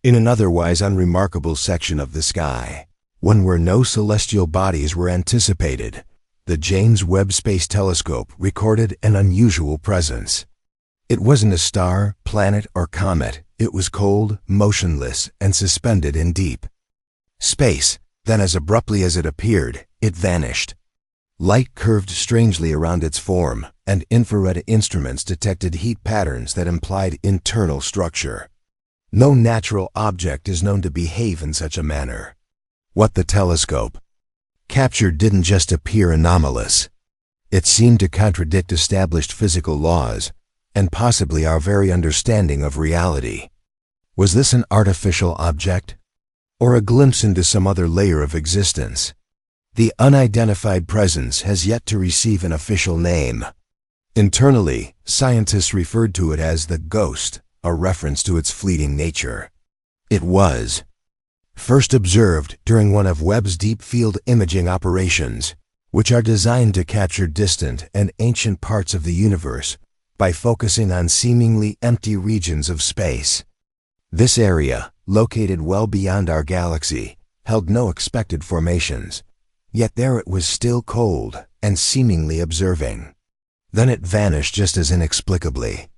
In an otherwise unremarkable section of the sky, one where no celestial bodies were anticipated, the James Webb Space Telescope recorded an unusual presence. It wasn't a star, planet, or comet. It was cold, motionless, and suspended in deep space. Then, as abruptly as it appeared, it vanished. Light curved strangely around its form, and infrared instruments detected heat patterns that implied internal structure. No natural object is known to behave in such a manner. What the telescope captured didn't just appear anomalous. It seemed to contradict established physical laws, and possibly our very understanding of reality. Was this an artificial object? Or a glimpse into some other layer of existence? The unidentified presence has yet to receive an official name. Internally, scientists referred to it as the ghost, a reference to its fleeting nature. It was first observed during one of Webb's deep field imaging operations, which are designed to capture distant and ancient parts of the universe by focusing on seemingly empty regions of space. This area, located well beyond our galaxy, held no expected formations, yet there it was still cold and seemingly observing. Then it vanished just as inexplicably.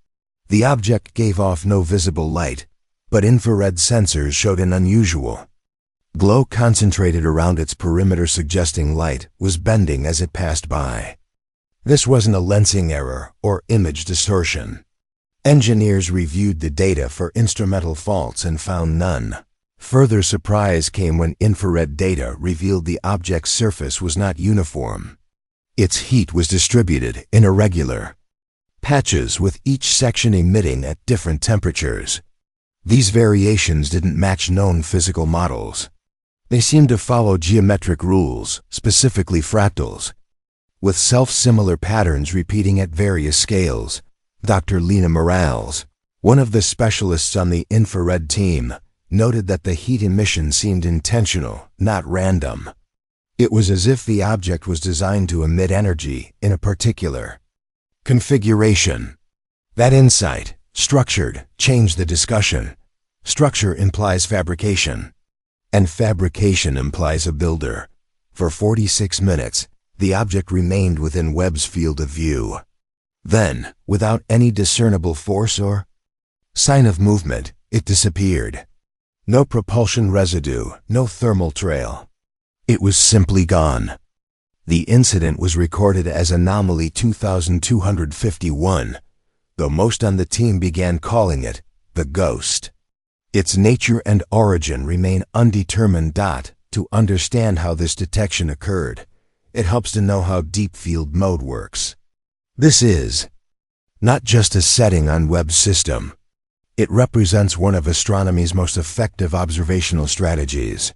The object gave off no visible light, but infrared sensors showed an unusual glow concentrated around its perimeter, suggesting light was bending as it passed by. This wasn't a lensing error or image distortion. Engineers reviewed the data for instrumental faults and found none. Further surprise came when infrared data revealed the object's surface was not uniform. Its heat was distributed in irregular patches, with each section emitting at different temperatures. These variations didn't match known physical models. They seemed to follow geometric rules, specifically fractals, with self-similar patterns repeating at various scales. Dr. Lena Morales, one of the specialists on the infrared team, noted that the heat emission seemed intentional, not random. It was as if the object was designed to emit energy in a particular configuration. That insight, structured, changed the discussion. Structure implies fabrication, and fabrication implies a builder. For 46 minutes, the object remained within Webb's field of view. Then, without any discernible force or sign of movement, it disappeared. No propulsion residue, no thermal trail. It was simply gone. The incident was recorded as Anomaly 2251, though most on the team began calling it the ghost. Its nature and origin remain undetermined. To understand how this detection occurred, it helps to know how deep field mode works. This is not just a setting on Webb's system. It represents one of astronomy's most effective observational strategies.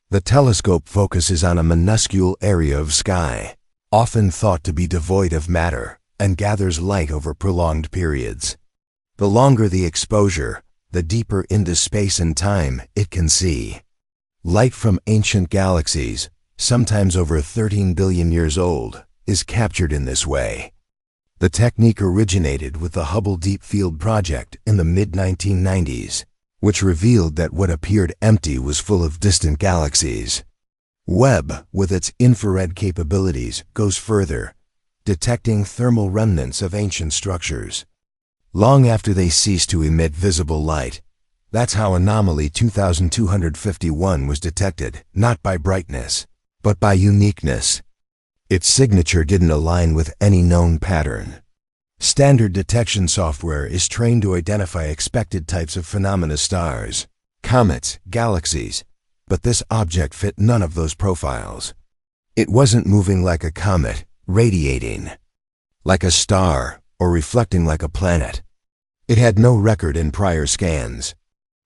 The telescope focuses on a minuscule area of sky, often thought to be devoid of matter, and gathers light over prolonged periods. The longer the exposure, the deeper into space and time it can see. Light from ancient galaxies, sometimes over 13 billion years old, is captured in this way. The technique originated with the Hubble Deep Field Project in the mid-1990s, which revealed that what appeared empty was full of distant galaxies. Webb, with its infrared capabilities, goes further, detecting thermal remnants of ancient structures long after they cease to emit visible light. That's how Anomaly 2251 was detected, not by brightness, but by uniqueness. Its signature didn't align with any known pattern. Standard detection software is trained to identify expected types of phenomena: stars, comets, galaxies, but this object fit none of those profiles. It wasn't moving like a comet, radiating like a star, or reflecting like a planet. It had no record in prior scans.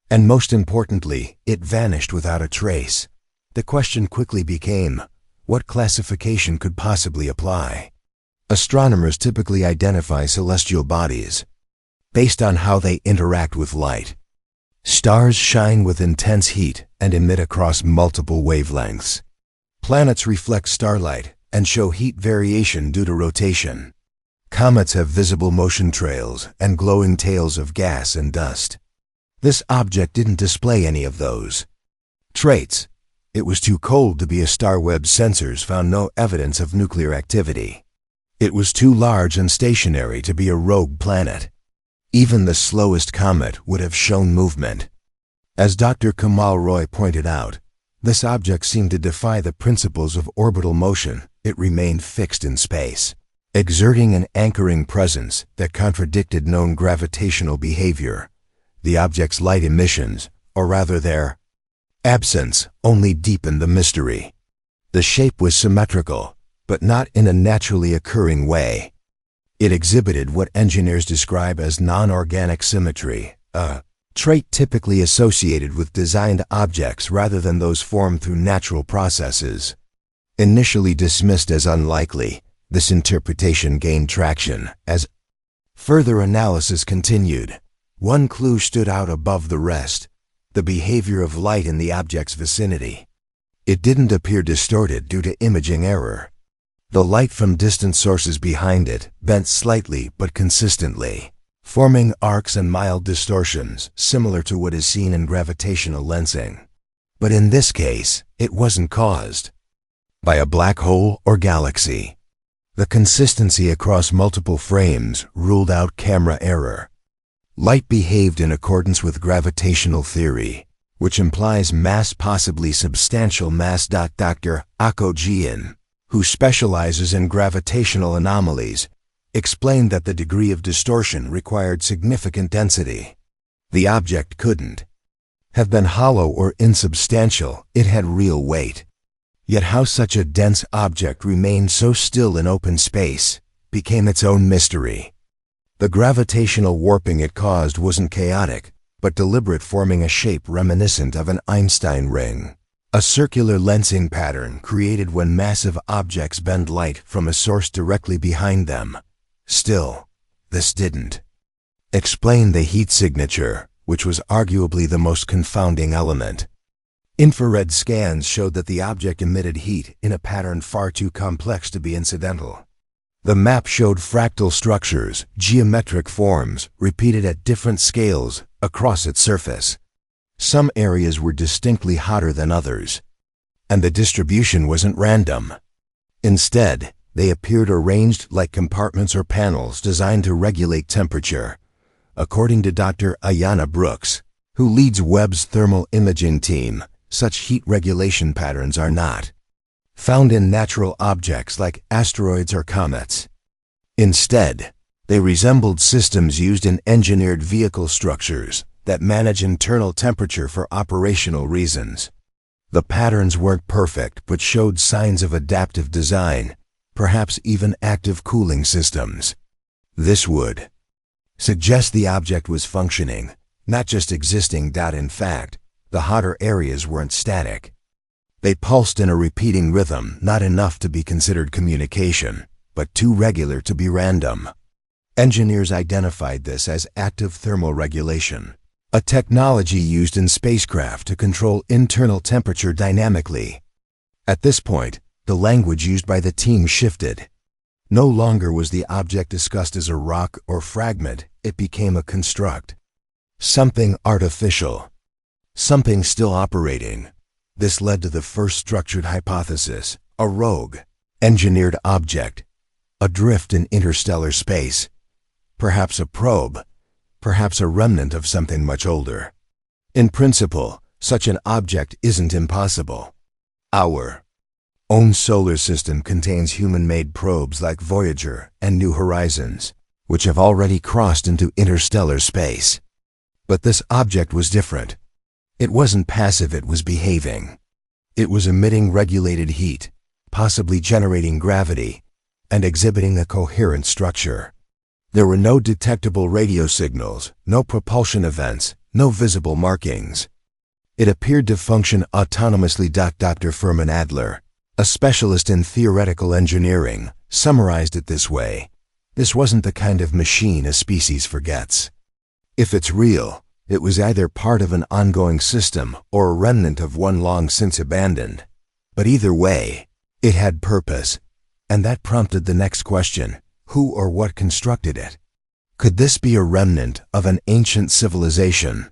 And most importantly, it vanished without a trace. The question quickly became, what classification could possibly apply? Astronomers typically identify celestial bodies based on how they interact with light. Stars shine with intense heat and emit across multiple wavelengths. Planets reflect starlight and show heat variation due to rotation. Comets have visible motion trails and glowing tails of gas and dust. This object didn't display any of those traits. It was too cold to be a star. Webb sensors found no evidence of nuclear activity. It was too large and stationary to be a rogue planet. Even the slowest comet would have shown movement. As Dr. Kamal Roy pointed out, this object seemed to defy the principles of orbital motion. It remained fixed in space, exerting an anchoring presence that contradicted known gravitational behavior. The object's light emissions, or rather their absence, only deepened the mystery. The shape was symmetrical, but not in a naturally occurring way. It exhibited what engineers describe as non-organic symmetry, a trait typically associated with designed objects rather than those formed through natural processes. Initially dismissed as unlikely, this interpretation gained traction as further analysis continued. One clue stood out above the rest: the behavior of light in the object's vicinity. It didn't appear distorted due to imaging error. The light from distant sources behind it bent slightly but consistently, forming arcs and mild distortions similar to what is seen in gravitational lensing. But in this case, it wasn't caused by a black hole or galaxy. The consistency across multiple frames ruled out camera error. Light behaved in accordance with gravitational theory, which implies mass, possibly substantial mass. Dr. Akko Jian, who specializes in gravitational anomalies, explained that the degree of distortion required significant density. The object couldn't have been hollow or insubstantial. It had real weight. Yet how such a dense object remained so still in open space became its own mystery. The gravitational warping it caused wasn't chaotic, but deliberate, forming a shape reminiscent of an Einstein ring, a circular lensing pattern created when massive objects bend light from a source directly behind them. Still, this didn't explain the heat signature, which was arguably the most confounding element. Infrared scans showed that the object emitted heat in a pattern far too complex to be incidental. The map showed fractal structures, geometric forms, repeated at different scales across its surface. Some areas were distinctly hotter than others, and the distribution wasn't random. Instead, they appeared arranged like compartments or panels designed to regulate temperature. According to Dr. Ayanna Brooks, who leads Webb's thermal imaging team, such heat regulation patterns are not found in natural objects like asteroids or comets. Instead, they resembled systems used in engineered vehicle structures that manage internal temperature for operational reasons. The patterns weren't perfect but showed signs of adaptive design, perhaps even active cooling systems. This would suggest the object was functioning, not just existing. In fact, the hotter areas weren't static. They pulsed in a repeating rhythm, not enough to be considered communication, but too regular to be random. Engineers identified this as active thermal regulation, a technology used in spacecraft to control internal temperature dynamically. At this point, the language used by the team shifted. No longer was the object discussed as a rock or fragment. It became a construct, something artificial, something still operating. This led to the first structured hypothesis: a rogue, engineered object, adrift in interstellar space. Perhaps a probe, perhaps a remnant of something much older. In principle, such an object isn't impossible. Our own solar system contains human-made probes like Voyager and New Horizons, which have already crossed into interstellar space. But this object was different. It wasn't passive, it was behaving. It was emitting regulated heat, possibly generating gravity, and exhibiting a coherent structure. There were no detectable radio signals, no propulsion events, no visible markings. It appeared to function autonomously. Dr. Furman Adler, a specialist in theoretical engineering, summarized it this way: this wasn't the kind of machine a species forgets. If it's real, it was either part of an ongoing system or a remnant of one long since abandoned. But either way, it had purpose, and that prompted the next question: who or what constructed it? Could this be a remnant of an ancient civilization,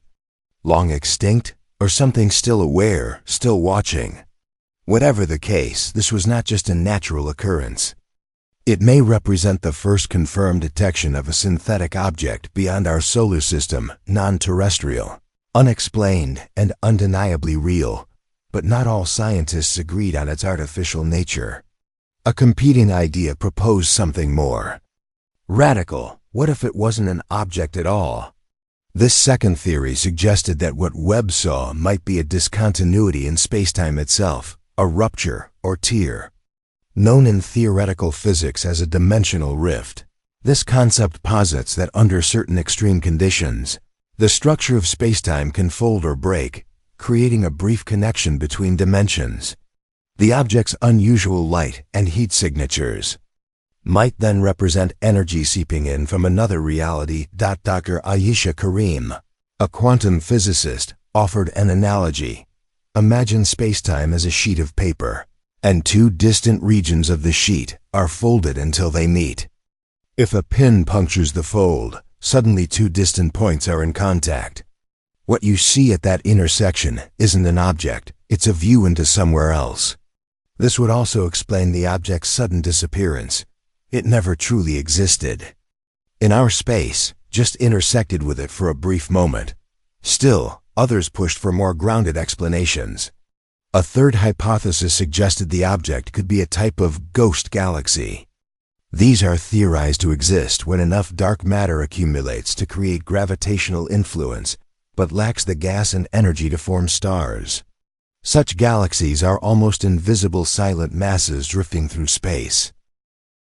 long extinct, or something still aware, still watching. Whatever the case, this was not just a natural occurrence. It may represent the first confirmed detection of a synthetic object beyond our solar system, non-terrestrial, unexplained, and undeniably real, but not all scientists agreed on its artificial nature. A competing idea proposed something more radical. What if it wasn't an object at all? This second theory suggested that what Webb saw might be a discontinuity in spacetime itself, a rupture or tear, known in theoretical physics as a dimensional rift. This concept posits that under certain extreme conditions, the structure of spacetime can fold or break, creating a brief connection between dimensions. The object's unusual light and heat signatures might then represent energy seeping in from another reality. Dr. Ayesha Karim, a quantum physicist, offered an analogy. Imagine spacetime as a sheet of paper, and two distant regions of the sheet are folded until they meet. If a pin punctures the fold, suddenly two distant points are in contact. What you see at that intersection isn't an object, it's a view into somewhere else. This would also explain the object's sudden disappearance. It never truly existed. In our space, just intersected with it for a brief moment. Still, others pushed for more grounded explanations. A third hypothesis suggested the object could be a type of ghost galaxy. These are theorized to exist when enough dark matter accumulates to create gravitational influence, but lacks the gas and energy to form stars. Such galaxies are almost invisible silent masses drifting through space.